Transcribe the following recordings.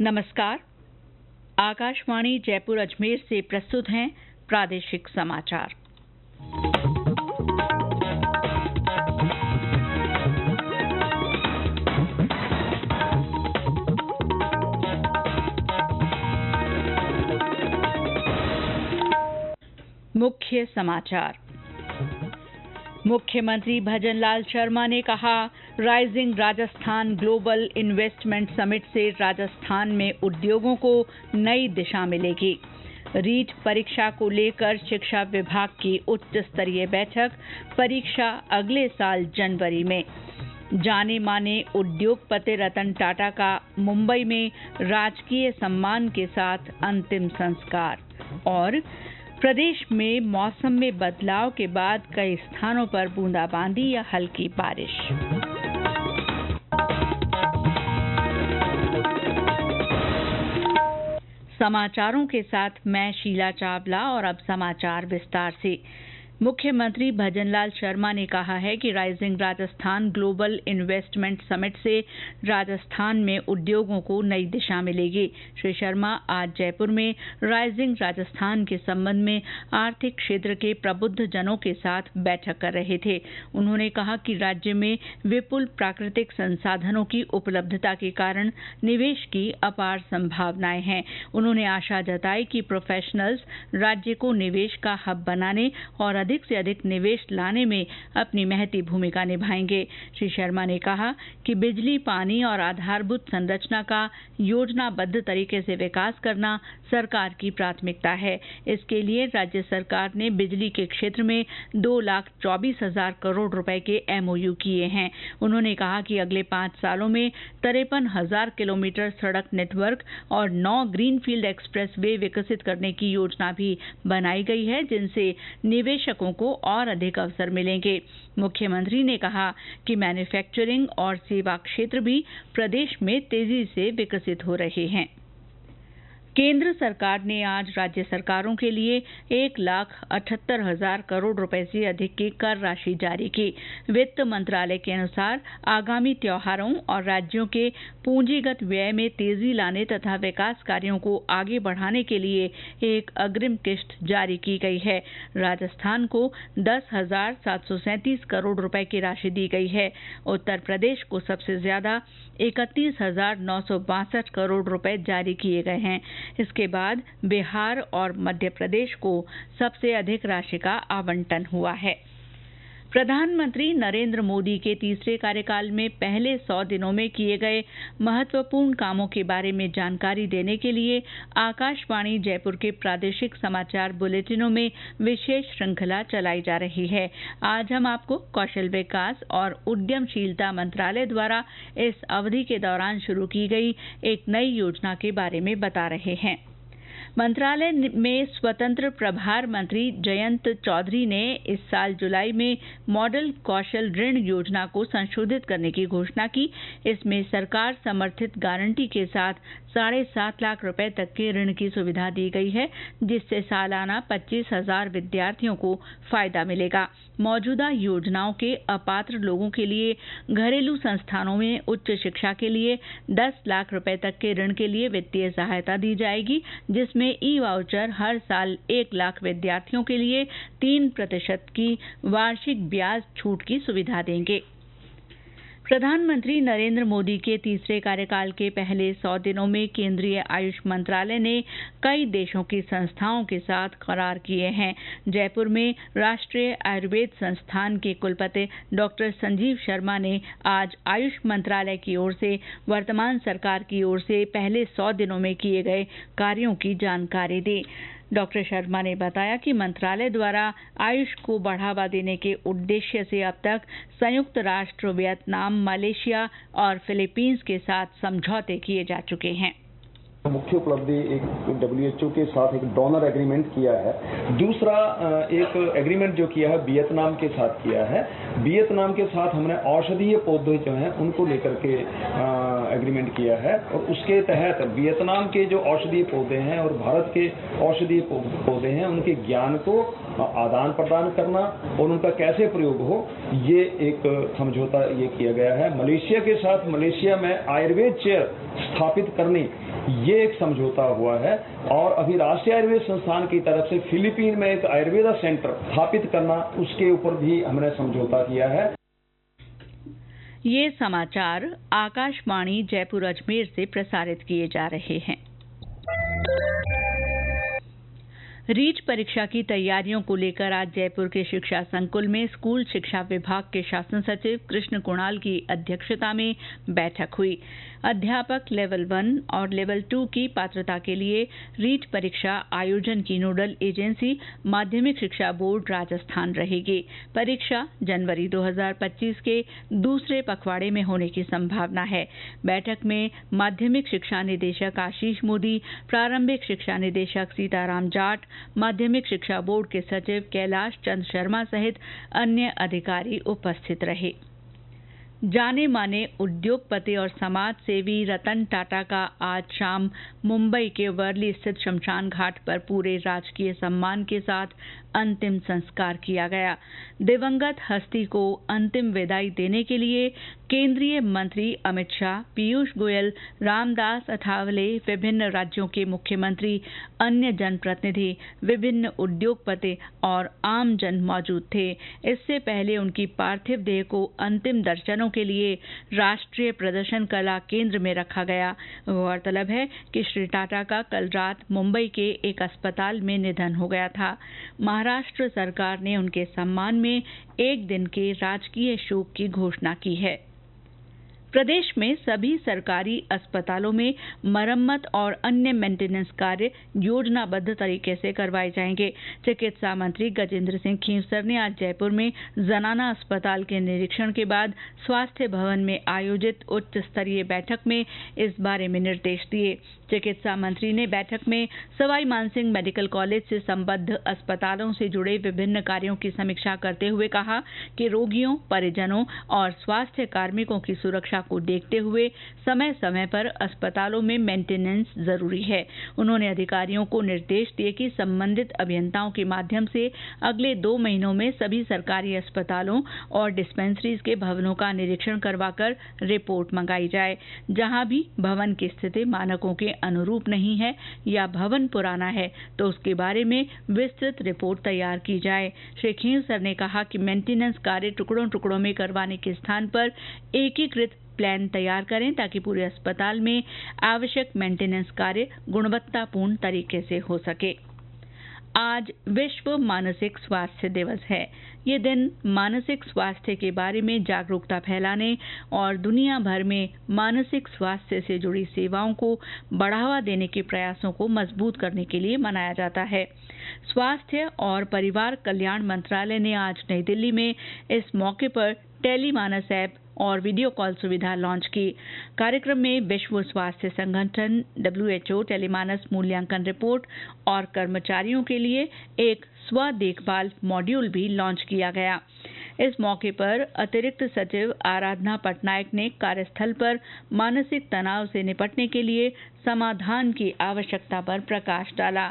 नमस्कार। आकाशवाणी जयपुर अजमेर से प्रस्तुत हैं प्रादेशिक समाचार। मुख्य समाचार। मुख्यमंत्री भजनलाल शर्मा ने कहा, rising Rajasthan global investment summit से राजस्थान में उद्योगों को नई दिशा मिलेगी। रीट परीक्षा को लेकर शिक्षा विभाग की उच्च स्तरीय बैठक, परीक्षा अगले साल जनवरी में। जाने माने उद्योगपति रतन टाटा का मुंबई में राजकीय सम्मान के साथ अंतिम संस्कार। और प्रदेश में मौसम में बदलाव के बाद कई स्थानों पर बूंदाबांदी या हल्की बारिश। समाचारों के साथ मैं शीला चावला और अब समाचार विस्तार से। मुख्यमंत्री भजनलाल शर्मा ने कहा है कि rising Rajasthan global investment summit से राजस्थान में उद्योगों को नई दिशा मिलेगी। श्री शर्मा आज जयपुर में राइजिंग राजस्थान के संबंध में आर्थिक क्षेत्र के प्रबुद्ध जनों के साथ बैठक कर रहे थे। उन्होंने कहा कि राज्य में विपुल प्राकृतिक संसाधनों की उपलब्धता के कारण निवेश की अपार संभावनाएं हैं। उन्होंने आशा जताई कि प्रोफेशनल्स राज्य को निवेश का हब बनाने और अधिक से अधिक निवेश लाने में अपनी महती भूमिका निभाएंगे। श्री शर्मा ने कहा कि बिजली, पानी और आधारभूत संरचना का योजनाबद्ध तरीके से विकास करना सरकार की प्राथमिकता है। इसके लिए राज्य सरकार ने बिजली के क्षेत्र में 2,24,000 करोड़ रुपए के MOU किए हैं। उन्होंने कहा कि अगले 5 सालों में 53,000 किलोमीटर सड़क नेटवर्क और 9 ग्रीनफील्ड एक्सप्रेस वे विकसित करने की योजना भी बनाई गई है, जिनसे निवेशकों को और अधिक अवसर मिलेंगे। मुख्यमंत्री ने कहा कि मैन्युफैक्चरिंग और सेवा क्षेत्र भी प्रदेश में तेजी से विकसित हो रहे हैं। केंद्र सरकार ने आज राज्य सरकारों के लिए 1,78,000 करोड़ रुपए से अधिक की कर राशि जारी की। वित्त मंत्रालय के अनुसार आगामी त्योहारों और राज्यों के पूंजीगत व्यय में तेजी लाने तथा विकास कार्यों को आगे बढ़ाने के लिए एक अग्रिम किश्त जारी की गई है। राजस्थान को 10,737 करोड़ रुपए की राशि दी गई है। उत्तर प्रदेश को सबसे ज्यादा 31,962 करोड़ रुपए जारी किए गए हैं। इसके बाद बिहार और मध्य प्रदेश को सबसे अधिक राशि का आवंटन हुआ है। प्रधानमंत्री नरेंद्र मोदी के तीसरे कार्यकाल में पहले 100 दिनों में किए गए महत्वपूर्ण कामों के बारे में जानकारी देने के लिए आकाशवाणी जयपुर के प्रादेशिक समाचार बुलेटिनों में विशेष श्रृंखला चलाई जा रही है। आज हम आपको कौशल विकास और उद्यमशीलता मंत्रालय द्वारा इस अवधि के दौरान शुरू की गई एक नई योजना के बारे में बता रहे हैं। मंत्रालय में स्वतंत्र प्रभार मंत्री जयंत चौधरी ने इस साल जुलाई में मॉडल कौशल ऋण योजना को संशोधित करने की घोषणा की। इसमें सरकार समर्थित गारंटी के साथ 7.5 लाख रुपए तक के ऋण की सुविधा दी गई है, जिससे सालाना 25,000 विद्यार्थियों को फायदा मिलेगा। मौजूदा योजनाओं के अपात्र लोगों के लिए घरेलू संस्थानों में उच्च शिक्षा के लिए 10 लाख रुपए तक के ऋण के लिए वित्तीय सहायता दी जाएगी, जिसमें ई-वाउचर हर साल 1 लाख विद्यार्थियों के लिए 3% की वार्षिक ब्याज छूट की सुविधा देंगे। प्रधानमंत्री नरेंद्र मोदी के तीसरे कार्यकाल के पहले 100 दिनों में केंद्रीय आयुष मंत्रालय ने कई देशों की संस्थाओं के साथ करार किए हैं। जयपुर में राष्ट्रीय आयुर्वेद संस्थान के कुलपति डॉक्टर संजीव शर्मा ने आज आयुष मंत्रालय की ओर से वर्तमान सरकार की ओर से पहले 100 दिनों में किए गए कार्यों की जानकारी दी। डॉक्टर शर्मा ने बताया कि मंत्रालय द्वारा आयुष को बढ़ावा देने के उद्देश्य से अब तक संयुक्त राष्ट्र, वियतनाम, मलेशिया और फिलीपींस के साथ समझौते किए जा चुके हैं। मुख्य उपलब्धि एक WHO के साथ एक डोनर एग्रीमेंट किया है। दूसरा एक एग्रीमेंट जो किया है वियतनाम के साथ किया है। वियतनाम के साथ हमने औषधीय पौधे जो हैं उनको लेकर के एग्रीमेंट किया है और उसके तहत वियतनाम के जो औषधीय पौधे हैं और भारत के औषधीय पौधे हैं उनके ज्ञान को आदान प्रदान करना और उनका कैसे प्रयोग हो, ये एक समझौता ये किया गया है। मलेशिया के साथ मलेशिया में आयुर्वेद चेयर स्थापित करने ये एक समझौता हुआ है। और अभी राष्ट्रीय आयुर्वेद संस्थान की तरफ से फिलीपीन में एक आयुर्वेदा सेंटर स्थापित करना, उसके ऊपर भी हमने समझौता किया है। ये समाचार आकाशवाणी जयपुर अजमेर से प्रसारित किए जा रहे हैं। रीट परीक्षा की तैयारियों को लेकर आज जयपुर के शिक्षा संकुल में स्कूल शिक्षा विभाग के शासन सचिव कृष्ण कुणाल की अध्यक्षता में बैठक हुई। अध्यापक लेवल 1 और लेवल 2 की पात्रता के लिए रीट परीक्षा आयोजन की नोडल एजेंसी माध्यमिक शिक्षा बोर्ड राजस्थान रहेगी। परीक्षा जनवरी 2025 के दूसरे पखवाड़े में होने की संभावना है। बैठक में माध्यमिक शिक्षा निदेशक आशीष मोदी, प्रारंभिक शिक्षा निदेशक सीताराम जाट, माध्यमिक शिक्षा बोर्ड के सचिव कैलाश चंद शर्मा सहित अन्य अधिकारी उपस्थित रहे। जाने माने उद्योगपति और समाज सेवी रतन टाटा का आज शाम मुंबई के वर्ली स्थित शमशान घाट पर पूरे राजकीय सम्मान के साथ अंतिम संस्कार किया गया। दिवंगत हस्ती को अंतिम विदाई देने के लिए केंद्रीय मंत्री अमित शाह, पीयूष गोयल, रामदास अठावले, विभिन्न राज्यों के मुख्यमंत्री, अन्य जनप्रतिनिधि, विभिन्न उद्योगपति और आम जन मौजूद थे। इससे पहले उनकी पार्थिव देह को अंतिम दर्शनों के लिए राष्ट्रीय प्रदर्शन कला केंद्र में रखा गया। गौरतलब है कि श्री टाटा का कल रात मुंबई के एक अस्पताल में निधन हो गया था। महाराष्ट्र सरकार ने उनके सम्मान में एक दिन के राजकीय शोक की घोषणा की है। प्रदेश में सभी सरकारी अस्पतालों में मरम्मत और अन्य मेंटेनेंस कार्य योजनाबद्ध तरीके से करवाए जाएंगे। चिकित्सा मंत्री गजेंद्र सिंह खींवसर ने आज जयपुर में जनाना अस्पताल के निरीक्षण के बाद स्वास्थ्य भवन में आयोजित उच्च स्तरीय बैठक में इस बारे में निर्देश दिए। चिकित्सा मंत्री ने बैठक में सवाई मानसिंह मेडिकल कॉलेज से संबद्ध अस्पतालों से जुड़े विभिन्न कार्यों की समीक्षा करते हुए कहा कि रोगियों, परिजनों और स्वास्थ्य कार्मिकों की सुरक्षा को देखते हुए समय समय पर अस्पतालों में मेंटेनेंस जरूरी है। उन्होंने अधिकारियों को निर्देश दिए कि संबंधित अभियंताओं के माध्यम से अगले 2 महीनों में सभी सरकारी अस्पतालों और डिस्पेंसरीज के भवनों का निरीक्षण करवाकर रिपोर्ट मंगाई जाए। जहां भी भवन की स्थिति मानकों के अनुरूप नहीं है या भवन पुराना है तो उसके बारे में विस्तृत रिपोर्ट तैयार की जाए। श्री खींवसर ने कहा कि मेंटेनेंस कार्य टुकड़ों में करवाने के स्थान पर एकीकृत प्लान तैयार करें ताकि पूरे अस्पताल में आवश्यक मेंटेनेंस कार्य गुणवत्तापूर्ण तरीके से हो सके। आज विश्व मानसिक स्वास्थ्य दिवस है। ये दिन मानसिक स्वास्थ्य के बारे में जागरूकता फैलाने और दुनिया भर में मानसिक स्वास्थ्य से जुड़ी सेवाओं को बढ़ावा देने के प्रयासों को मजबूत करने के लिए मनाया जाता है। स्वास्थ्य और परिवार कल्याण मंत्रालय ने आज नई दिल्ली में इस मौके पर टेलीमानस ऐप और वीडियो कॉल सुविधा लॉन्च की। कार्यक्रम में विश्व स्वास्थ्य संगठन WHO टेलीमानस मूल्यांकन रिपोर्ट और कर्मचारियों के लिए एक स्व देखभाल मॉड्यूल भी लॉन्च किया गया। इस मौके पर अतिरिक्त सचिव आराधना पटनायक ने कार्यस्थल पर मानसिक तनाव से निपटने के लिए समाधान की आवश्यकता पर प्रकाश डाला।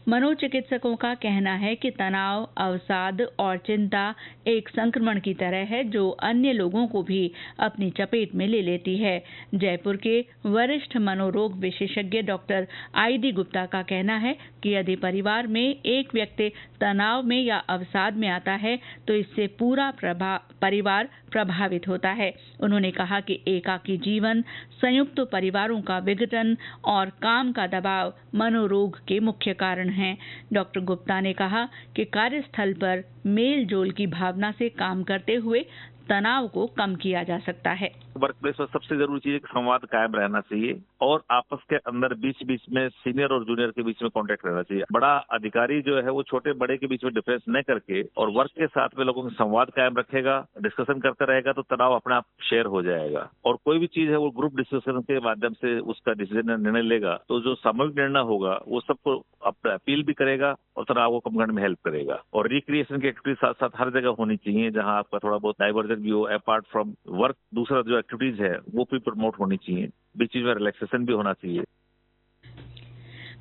मनोचिकित्सकों का कहना है कि तनाव, अवसाद और चिंता एक संक्रमण की तरह है जो अन्य लोगों को भी अपनी चपेट में ले लेती है। जयपुर के वरिष्ठ मनोरोग विशेषज्ञ डॉक्टर ID गुप्ता का कहना है कि यदि परिवार में एक व्यक्ति तनाव में या अवसाद में आता है तो इससे पूरा परिवार प्रभावित होता है। उन्होंने कहा कि एकाकी जीवन, संयुक्त परिवारों का विघटन और काम का दबाव मनोरोग के मुख्य कारण हैं। डॉक्टर गुप्ता ने कहा कि कार्यस्थल पर मेल जोल की भावना से काम करते हुए तनाव को कम किया जा सकता है। वर्क प्लेस पर सबसे जरूरी चीज है कि संवाद कायम रहना चाहिए और आपस के अंदर बीच में सीनियर और जूनियर के बीच में कांटेक्ट रहना चाहिए। बड़ा अधिकारी जो है वो छोटे बड़े के बीच में डिफरेंस न करके और वर्क के साथ में लोगों का संवाद कायम रखेगा, डिस्कशन करते रहेगा तो तनाव अपने आप शेयर हो जाएगा। और कोई भी चीज है वो ग्रुप डिस्कशन के माध्यम से उसका डिसीजन निर्णय लेगा तो जो सामूहिक निर्णय होगा वो सबको अपील भी करेगा और तनाव को कम करने में हेल्प करेगा। और रिक्रिएशन की एक्टिविटी साथ साथ हर जगह होनी चाहिए जहां आपका थोड़ा बहुत डाइवर्जन भी हो अपार्ट फ्रॉम वर्क। दूसरा जो एक्टिविटीज है वो भी प्रमोट होनी चाहिए, बीच में रिलैक्सेशन भी होना चाहिए।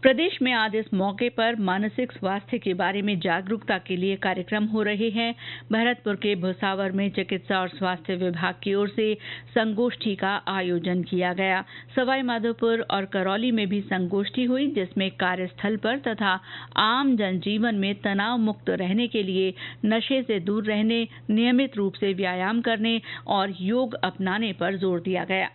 प्रदेश में आज इस मौके पर मानसिक स्वास्थ्य के बारे में जागरूकता के लिए कार्यक्रम हो रहे हैं। भरतपुर के भुसावर में चिकित्सा और स्वास्थ्य विभाग की ओर से संगोष्ठी का आयोजन किया गया। सवाईमाधोपुर और करौली में भी संगोष्ठी हुई, जिसमें कार्यस्थल पर तथा आम जनजीवन में तनाव मुक्त रहने के लिए नशे से दूर रहने, नियमित रूप से व्यायाम करने और योग अपनाने पर जोर दिया गया।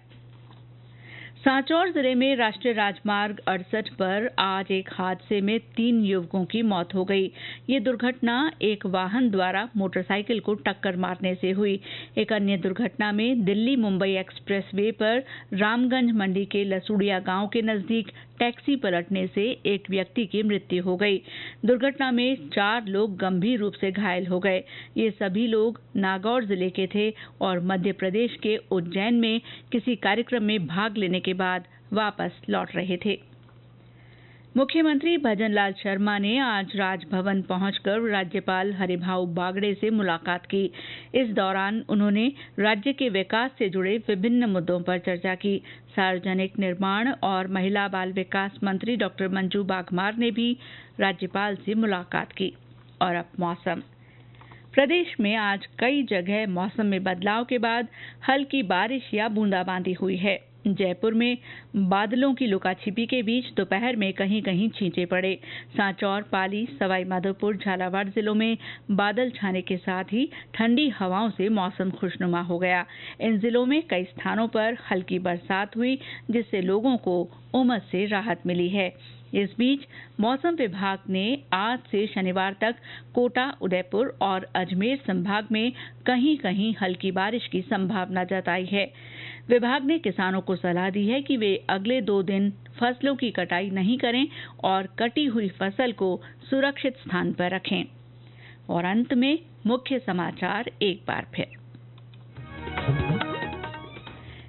सांचौर जिले में राष्ट्रीय राजमार्ग 68 पर आज एक हादसे में 3 युवकों की मौत हो गई। ये दुर्घटना एक वाहन द्वारा मोटरसाइकिल को टक्कर मारने से हुई। एक अन्य दुर्घटना में दिल्ली मुंबई एक्सप्रेस वे पर रामगंज मंडी के लसूड़िया गांव के नजदीक टैक्सी पलटने से एक व्यक्ति की मृत्यु हो गई। दुर्घटना में 4 लोग गंभीर रूप से घायल हो गए। ये सभी लोग नागौर जिले के थे और मध्य प्रदेश के उज्जैन में किसी कार्यक्रम में भाग लेने के बाद वापस लौट रहे थे। मुख्यमंत्री भजनलाल शर्मा ने आज राजभवन पहुंचकर राज्यपाल हरिभाऊ बागड़े से मुलाकात की। इस दौरान उन्होंने राज्य के विकास से जुड़े विभिन्न मुद्दों पर चर्चा की। सार्वजनिक निर्माण और महिला बाल विकास मंत्री डॉक्टर मंजू बाघमार ने भी राज्यपाल से मुलाकात की। और अब मौसम। प्रदेश में आज कई जगह मौसम में बदलाव के बाद हल्की बारिश या बूंदाबांदी हुई है। जयपुर में बादलों की लुकाछिपी के बीच दोपहर में कहीं कहीं छींटे पड़े। सांचौर, पाली, सवाईमाधोपुर, झालावाड़ जिलों में बादल छाने के साथ ही ठंडी हवाओं से मौसम खुशनुमा हो गया। इन जिलों में कई स्थानों पर हल्की बरसात हुई, जिससे लोगों को उमस से राहत मिली है। इस बीच मौसम विभाग ने आज से शनिवार तक कोटा, उदयपुर और अजमेर संभाग में कहीं कहीं हल्की बारिश की संभावना जताई है। विभाग ने किसानों को सलाह दी है कि वे अगले 2 दिन फसलों की कटाई नहीं करें और कटी हुई फसल को सुरक्षित स्थान पर रखें। और अंत में मुख्य समाचार एक बार फिर।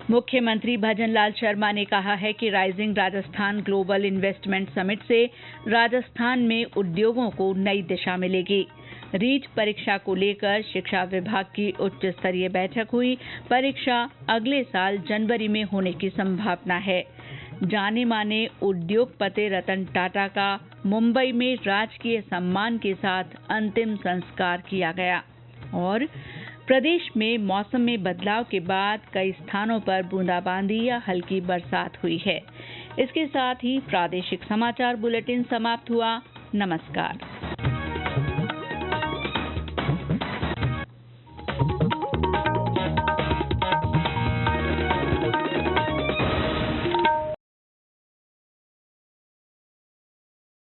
मुख्यमंत्री भजनलाल शर्मा ने कहा है कि rising Rajasthan global investment summit से राजस्थान में उद्योगों को नई दिशा मिलेगी। रीट परीक्षा को लेकर शिक्षा विभाग की उच्च स्तरीय बैठक हुई। परीक्षा अगले साल जनवरी में होने की संभावना है। जाने माने उद्योगपति रतन टाटा का मुंबई में राजकीय सम्मान के साथ अंतिम संस्कार किया गया। और प्रदेश में मौसम में बदलाव के बाद कई स्थानों पर बूंदाबांदी या हल्की बरसात हुई है। इसके साथ ही प्रादेशिक समाचार बुलेटिन समाप्त हुआ। नमस्कार।